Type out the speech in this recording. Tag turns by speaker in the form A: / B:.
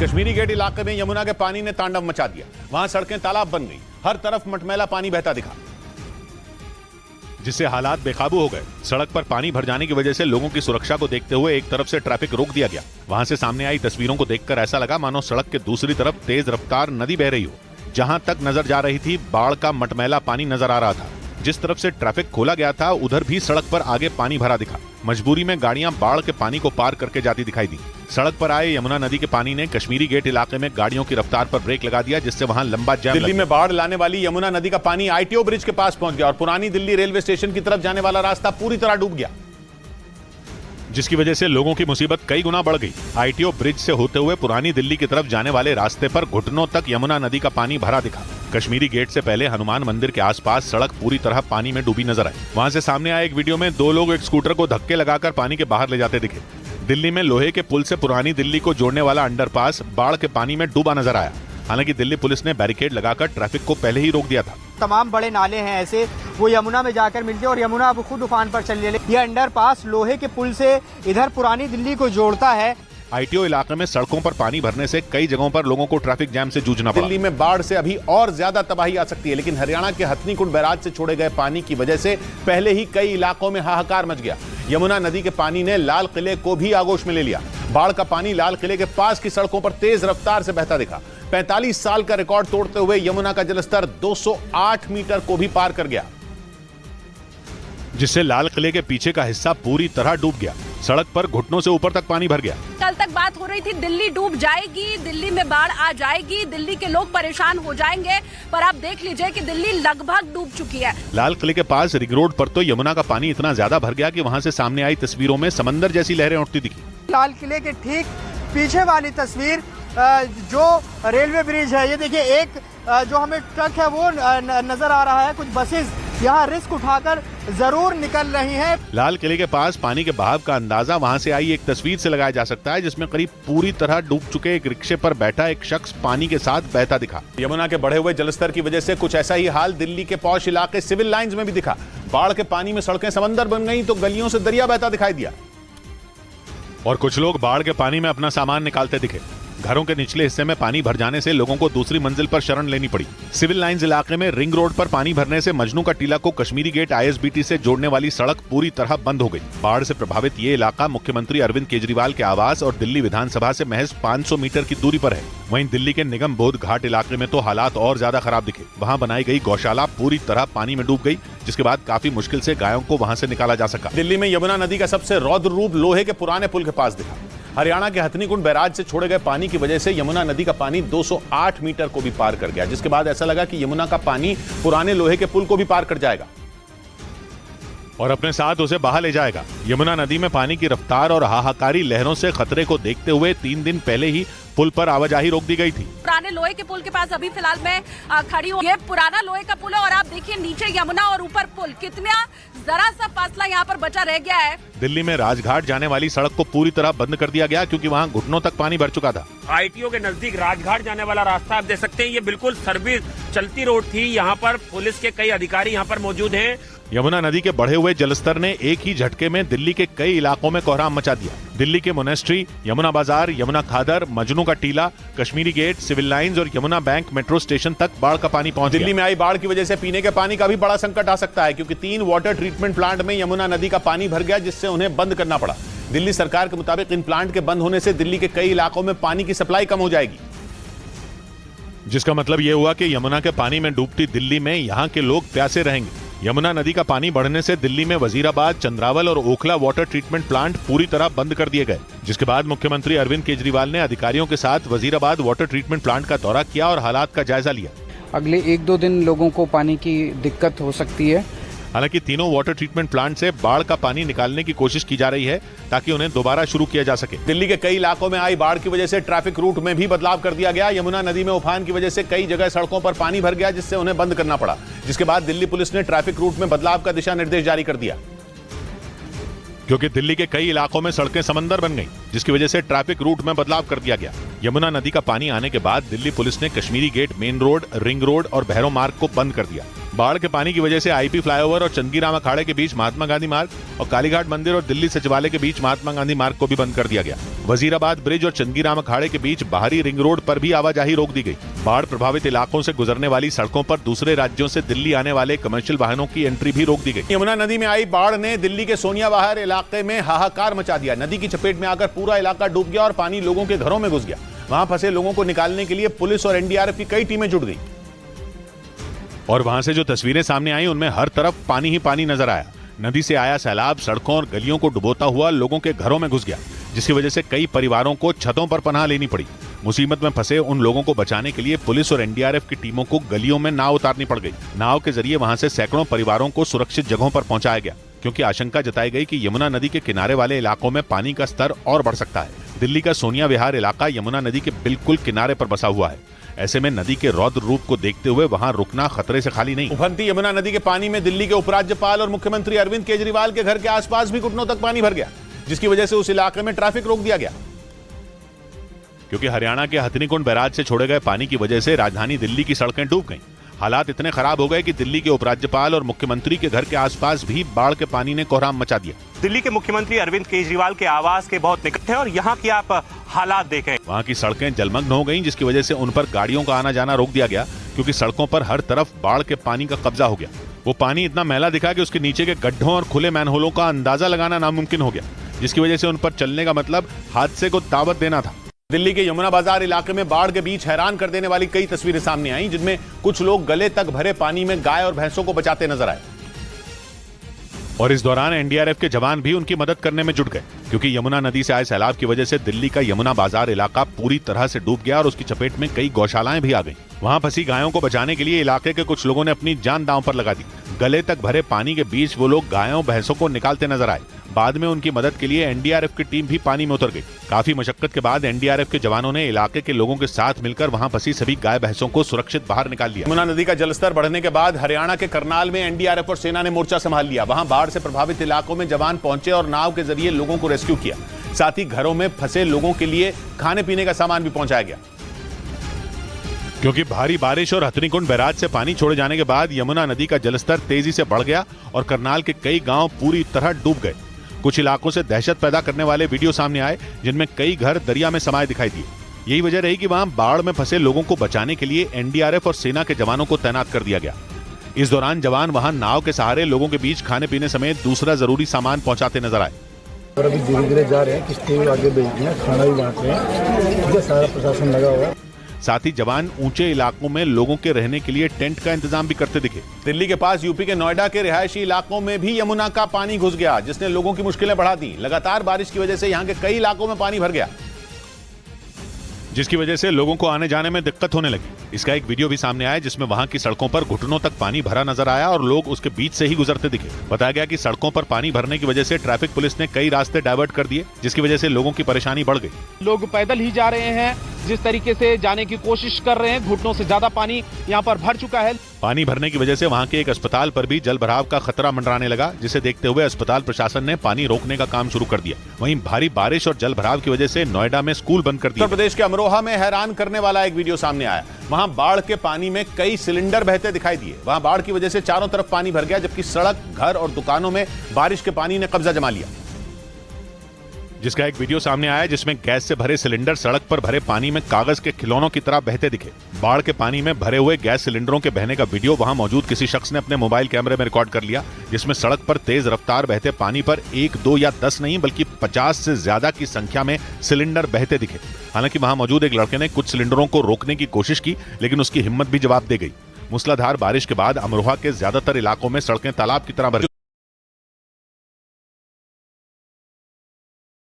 A: Kashmiri gate इलाके में यमुना के पानी ने तांडव मचा दिया। वहां सड़कें तालाब बन गई, हर तरफ मटमैला पानी बहता दिखा, जिससे हालात बेकाबू हो गए। सड़क पर पानी भर जाने की वजह से लोगों की सुरक्षा को देखते हुए एक तरफ से ट्रैफिक रोक दिया गया। वहां से सामने आई तस्वीरों को देखकर ऐसा लगा मानो सड़क के दूसरी तरफ तेज रफ्तार नदी बह रही हो। जहां तक नजर जा रही थी, बाढ़ का मटमैला पानी नजर आ रहा था। जिस तरफ से ट्रैफिक खोला गया था, उधर भी सड़क पर आगे पानी भरा दिखा। मजबूरी में गाड़ियां बाढ़ के पानी को पार करके जाती दिखाई दी। सड़क पर आए यमुना नदी के पानी ने कश्मीरी गेट इलाके में गाड़ियों की रफ्तार पर ब्रेक लगा दिया, जिससे वहां लंबा जाम। दिल्ली में बाढ़ लाने वाली यमुना नदी का पानी आईटीओ ब्रिज के पास पहुंच गया और पुरानी दिल्ली रेलवे स्टेशन की तरफ जाने वाला रास्ता पूरी तरह डूब गया, जिसकी वजह से लोगों की मुसीबत कई गुना बढ़ गई। आईटीओ ब्रिज से होते हुए पुरानी दिल्ली की तरफ जाने वाले रास्ते पर घुटनों तक यमुना नदी का पानी भरा दिखा। कश्मीरी गेट से पहले हनुमान मंदिर के आसपास सड़क पूरी तरह पानी में डूबी नजर आई। वहां से सामने आए एक वीडियो में दो लोग एक स्कूटर को धक्के लगाकर पानी के बाहर ले जाते दिखे। दिल्ली में लोहे के पुल से पुरानी दिल्ली को जोड़ने वाला अंडरपास बाढ़ के पानी में डूबा नजर आया। हालांकि दिल्ली पुलिस ने बैरिकेड लगाकर ट्रैफिक को पहले ही रोक दिया था।
B: तमाम बड़े नाले हैं ऐसे, वो यमुना में जाकर मिलते हैं और यमुना अब खुद उफान पर चलने लगी। ये अंडरपास लोहे के पुल से इधर पुरानी दिल्ली को जोड़ता है।
A: आईटीओ इलाके में सड़कों पर पानी भरने से कई जगहों पर लोगों को ट्रैफिक जैम से जूझना पड़ा। दिल्ली में बाढ़ से अभी और ज्यादा तबाही आ सकती है, लेकिन हरियाणा के हथनीकुंड बैराज से छोड़े गए पानी की वजह से पहले ही कई इलाकों में हाहाकार मच गया। यमुना नदी के पानी ने लाल किले को भी आगोश में ले लिया। बाढ़ का पानी लाल किले के पास की सड़कों पर तेज रफ्तार से बहता दिखा। 45 साल का रिकॉर्ड तोड़ते हुए यमुना का जलस्तर 208 मीटर को भी पार कर गया, जिससे लाल किले के पीछे का हिस्सा पूरी तरह डूब गया। सड़क पर घुटनों से ऊपर तक पानी भर गया।
C: कल तक बात हो रही थी दिल्ली डूब जाएगी, दिल्ली में बाढ़ आ जाएगी, दिल्ली के लोग परेशान हो जाएंगे, पर आप देख लीजिए कि दिल्ली लगभग डूब चुकी है।
A: लाल किले के पास रिंग रोड पर तो यमुना का पानी इतना ज्यादा भर गया कि वहां से सामने आई तस्वीरों में समंदर जैसी लहरें उठती दिखी।
B: लाल किले के ठीक पीछे वाली तस्वीर जो रेलवे ब्रिज है, ये देखिए एक जो हमें ट्रक है वो नजर आ रहा है। कुछ बसेस यहाँ रिस्क उठाकर जरूर निकल रही हैं।
A: लाल किले के पास पानी के बहाव का अंदाजा वहां से आई एक तस्वीर से लगाया जा सकता है, जिसमें करीब पूरी तरह डूब चुके एक रिक्शे पर बैठा एक शख्स पानी के साथ बहता दिखा। यमुना के बढ़े हुए जलस्तर की वजह से कुछ ऐसा ही हाल दिल्ली के पॉश इलाके सिविल लाइंस में भी दिखा। बाढ़ के पानी में सड़कें समंदर बन गई तो गलियों से दरिया बहता दिखाई दिया और कुछ लोग बाढ़ के पानी में अपना सामान निकालते दिखे। घरों के निचले हिस्से में पानी भर जाने से लोगों को दूसरी मंजिल पर शरण लेनी पड़ी। सिविल लाइंस इलाके में रिंग रोड पर पानी भरने से मजनू का टीला को कश्मीरी गेट आईएसबीटी से जोड़ने वाली सड़क पूरी तरह बंद हो गई। बाढ़ से प्रभावित ये इलाका मुख्यमंत्री अरविंद केजरीवाल के आवास और दिल्ली विधानसभा से महज 500 मीटर की दूरी पर है। वहीं दिल्ली के निगम बोध घाट इलाके में तो हालात और ज्यादा खराब दिखे। वहाँ बनाई गई गौशाला पूरी तरह पानी में डूब गई, जिसके बाद काफी मुश्किल से गायों को वहाँ से निकाला जा सका। दिल्ली में यमुना नदी का सबसे रौद्र रूप लोहे के पुराने पुल के पास दिखा। हरियाणा के हथनीकुंड बैराज से छोड़े गए पानी की वजह से यमुना नदी का पानी 208 मीटर को भी पार कर गया, जिसके बाद ऐसा लगा कि यमुना का पानी पुराने लोहे के पुल को भी पार कर जाएगा और अपने साथ उसे बहा ले जाएगा। यमुना नदी में पानी की रफ्तार और हाहाकारी लहरों से खतरे को देखते हुए 3 दिन पहले ही पुल पर आवाजाही रोक दी गई थी।
C: पुराने लोहे के पुल के पास अभी फिलहाल मैं खड़ी हूँ। ये पुराना लोहे का पुल है और आप देखिए नीचे यमुना और ऊपर पुल, कितना जरा सा फासला यहाँ पर बचा रह गया है।
A: दिल्ली में राजघाट जाने वाली सड़क को पूरी तरह बंद कर दिया गया क्योंकि वहाँ घुटनों तक पानी भर चुका था।
D: आईटीओ के नजदीक राजघाट जाने वाला रास्ता आप देख सकते हैं, ये बिल्कुल सर्विस चलती रोड थी। यहाँ पर पुलिस के कई अधिकारी यहाँ पर मौजूद हैं।
A: यमुना नदी के बढ़े हुए जलस्तर ने एक ही झटके में दिल्ली के कई इलाकों में कोहराम मचा दिया। दिल्ली के मोनेस्ट्री, यमुना बाजार, यमुना खादर, मजनू का टीला, कश्मीरी गेट, सिविल लाइंस और यमुना बैंक मेट्रो स्टेशन तक बाढ़ का पानी पहुंच गया। दिल्ली में आई बाढ़ की वजह से पीने के पानी का भी बड़ा संकट आ सकता है, क्योंकि 3 वाटर ट्रीटमेंट प्लांट में यमुना नदी का पानी भर गया, जिससे उन्हें बंद करना पड़ा। दिल्ली सरकार के मुताबिक इन प्लांट के बंद होने से दिल्ली के कई इलाकों में पानी की सप्लाई कम हो जाएगी, जिसका मतलब यह हुआ कि यमुना के पानी में डूबती दिल्ली में यहाँ के लोग प्यासे रहेंगे। यमुना नदी का पानी बढ़ने से दिल्ली में वजीराबाद, चंद्रावल और ओखला वाटर ट्रीटमेंट प्लांट पूरी तरह बंद कर दिए गए, जिसके बाद मुख्यमंत्री अरविंद केजरीवाल ने अधिकारियों के साथ वजीराबाद वाटर ट्रीटमेंट प्लांट का दौरा किया और हालात का जायजा लिया।
E: अगले 1-2 दिन लोगों को पानी की दिक्कत हो सकती है।
A: हालांकि तीनों वाटर ट्रीटमेंट प्लांट से बाढ़ का पानी निकालने की कोशिश की जा रही है ताकि उन्हें दोबारा शुरू किया जा सके। दिल्ली के कई इलाकों में आई बाढ़ की वजह से ट्रैफिक रूट में भी बदलाव कर दिया गया। यमुना नदी में उफान की वजह से कई जगह सड़कों पर पानी भर गया, जिससे उन्हें बंद करना पड़ा, जिसके बाद दिल्ली पुलिस ने ट्रैफिक रूट में बदलाव का दिशा निर्देश जारी कर दिया, क्योंकि दिल्ली के कई इलाकों में सड़कें समंदर बन गई, जिसकी वजह से ट्रैफिक रूट में बदलाव कर दिया गया। यमुना नदी का पानी आने के बाद दिल्ली पुलिस ने Kashmiri gate, main road, ring road और भैरव मार्ग को बंद कर दिया। बाढ़ के पानी की वजह से आईपी फ्लाईओवर और चंदगीराम अखाड़े के बीच महात्मा गांधी मार्ग और कालीघाट मंदिर और दिल्ली सचिवालय के बीच महात्मा गांधी मार्ग को भी बंद कर दिया गया। वजीराबाद ब्रिज और चंदगीराम अखाड़े के बीच बाहरी रिंग रोड पर भी आवाजाही रोक दी गई। बाढ़ प्रभावित इलाकों से गुजरने वाली सड़कों पर दूसरे राज्यों से दिल्ली आने वाले कमर्शियल वाहनों की एंट्री भी रोक दी गई। यमुना नदी में आई बाढ़ ने दिल्ली के सोनिया बाहर इलाके में हाहाकार मचा दिया। नदी की चपेट में आकर पूरा इलाका डूब गया और पानी लोगों के घरों में घुस गया। वहां फंसे लोगों को निकालने के लिए पुलिस और एनडीआरएफ की कई टीमें जुट गई और वहां से जो तस्वीरें सामने आई उनमें हर तरफ पानी ही पानी नजर आया। नदी से आया सैलाब सड़कों और गलियों को डुबोता हुआ लोगों के घरों में घुस गया, जिसकी वजह से कई परिवारों को छतों पर पनाह लेनी पड़ी। मुसीबत में फंसे उन लोगों को बचाने के लिए पुलिस और एनडीआरएफ की टीमों को गलियों में नाव उतारनी पड़ गई। नाव के जरिए वहां से सैकड़ों परिवारों को सुरक्षित जगहों पर पहुंचाया गया, क्योंकि आशंका जताई गई कि यमुना नदी के किनारे वाले इलाकों में पानी का स्तर और बढ़ सकता है। दिल्ली का सोनिया विहार इलाका यमुना नदी के बिल्कुल किनारे पर बसा हुआ है। ऐसे में नदी के रौद्र रूप को देखते हुए वहां रुकना खतरे से खाली नहीं। उफनती यमुना नदी के पानी में दिल्ली के उपराज्यपाल और मुख्यमंत्री अरविंद केजरीवाल के घर के आसपास भी घुटनों तक पानी भर गया, जिसकी वजह से उस इलाके में ट्रैफिक रोक दिया गया। क्योंकि हरियाणा के हथनीकुंड बैराज से छोड़े गए पानी की वजह से राजधानी दिल्ली की सड़कें डूब गईं। हालात इतने खराब हो गए कि दिल्ली के उपराज्यपाल और मुख्यमंत्री के घर के आसपास भी बाढ़ के पानी ने कोहराम मचा दिया।
F: दिल्ली के मुख्यमंत्री अरविंद केजरीवाल के आवास के बहुत निकट है और यहाँ की आप हालात देखें।
A: वहाँ की सड़कें जलमग्न हो गईं, जिसकी वजह से उन पर गाड़ियों का आना जाना रोक दिया गया, क्योंकि सड़कों पर हर तरफ बाढ़ के पानी का कब्जा हो गया। वो पानी इतना मैला दिखा कि उसके नीचे के गड्ढों और खुले मैनहोलों का अंदाजा लगाना नामुमकिन हो गया, जिसकी वजह से उन पर चलने का मतलब हादसे को दावत देना था। दिल्ली के यमुना बाजार इलाके में बाढ़ के बीच हैरान कर देने वाली कई तस्वीरें सामने आई, जिनमें कुछ लोग गले तक भरे पानी में गाय और भैंसों को बचाते नजर आए और इस दौरान एनडीआरएफ के जवान भी उनकी मदद करने में जुट गए, क्योंकि यमुना नदी से आए सैलाब की वजह से दिल्ली का यमुना बाजार इलाका पूरी तरह से डूब गया और उसकी चपेट में कई गौशालाएं भी आ गईं। वहां फंसी गायों को बचाने के लिए इलाके के कुछ लोगों ने अपनी जान दांव पर लगा दी। गले तक भरे पानी के बीच वो लोग गायों भैंसों को निकालते नजर आए। बाद में उनकी मदद के लिए एनडीआरएफ की टीम भी पानी में उतर गई। काफी मशक्कत के बाद एनडीआरएफ के जवानों ने इलाके के लोगों के साथ मिलकर वहां फंसी सभी गाय भैंसों को सुरक्षित बाहर निकाल लिया। यमुना नदी का जलस्तर बढ़ने के बाद हरियाणा के करनाल में एनडीआरएफ और सेना ने मोर्चा संभाल लिया। वहां बाढ़ से प्रभावित इलाकों में जवान पहुंचे और नाव के जरिए लोगों को रेस्क्यू किया। साथ ही घरों में फंसे लोगों के लिए खाने पीने का सामान भी पहुंचाया गया। क्योंकि भारी बारिश और हथनीकुंड बैराज से पानी छोड़े जाने के बाद यमुना नदी का जलस्तर तेजी से बढ़ गया और करनाल के कई गांव पूरी तरह डूब गए। कुछ इलाकों से दहशत पैदा करने वाले वीडियो सामने आए, जिनमें कई घर दरिया में समाये दिखाई दिए। यही वजह रही कि वहां बाढ़ में फंसे लोगों को बचाने के लिए एनडीआरएफ और सेना के जवानों को तैनात कर दिया गया। इस दौरान जवान वहां नाव के सहारे लोगों के बीच खाने पीने समेत दूसरा जरूरी सामान पहुंचाते नजर आए।
G: और अभी धीरे धीरे जा रहे हैं, किश्ती आगे भेज दिया, खाना भी बांट रहे हैं, सारा प्रशासन लगा हुआ है।
A: साथ ही जवान ऊंचे इलाकों में लोगों के रहने के लिए टेंट का इंतजाम भी करते दिखे। दिल्ली के पास यूपी के नोएडा के रिहायशी इलाकों में भी यमुना का पानी घुस गया, जिसने लोगों की मुश्किलें बढ़ा दी। लगातार बारिश की वजह से यहां के कई इलाकों में पानी भर गया, जिसकी वजह से लोगों को आने जाने में दिक्कत होने लगी। इसका एक वीडियो भी सामने आया, जिसमें वहां की सड़कों पर घुटनों तक पानी भरा नजर आया और लोग उसके बीच से ही गुजरते दिखे। बताया गया कि सड़कों पर पानी भरने की वजह से ट्रैफिक पुलिस ने कई रास्ते डाइवर्ट कर दिए, जिसकी वजह से लोगों की परेशानी बढ़ गई।
H: लोग पैदल ही जा रहे हैं, जिस तरीके से जाने की कोशिश कर रहे हैं, घुटनों से ज्यादा पानी यहाँ पर भर चुका है।
A: पानी भरने की वजह से वहां के एक अस्पताल पर भी जल भराव का खतरा मंडराने लगा, जिसे देखते हुए अस्पताल प्रशासन ने पानी रोकने का काम शुरू कर दिया। वहीं भारी बारिश और जल भराव की वजह से नोएडा में स्कूल बंद कर दिए। उत्तर प्रदेश के अमरोहा में हैरान करने वाला एक वीडियो सामने आया। वहां बाढ़ के पानी में कई सिलेंडर बहते दिखाई दिए। वहां बाढ़ की वजह से चारों तरफ पानी भर गया, जबकि सड़क, घर और दुकानों में बारिश के पानी ने कब्जा जमा लिया। जिसका एक वीडियो सामने आया, जिसमें गैस से भरे सिलेंडर सड़क पर भरे पानी में कागज के खिलौनों की तरह बहते दिखे। बाढ़ के पानी में भरे हुए गैस सिलेंडरों के बहने का वीडियो वहां मौजूद किसी शख्स ने अपने मोबाइल कैमरे में रिकॉर्ड कर लिया, जिसमें सड़क पर तेज रफ्तार बहते पानी पर 1, 2 या 10 नहीं बल्कि 50 से ज्यादा की संख्या में सिलेंडर बहते दिखे। हालांकि वहां मौजूद एक लड़के ने कुछ सिलेंडरों को रोकने की कोशिश की, लेकिन उसकी हिम्मत भी जवाब दे गई। मूसलाधार बारिश के बाद अमरोहा के ज्यादातर इलाकों में सड़कें तालाब की तरह भर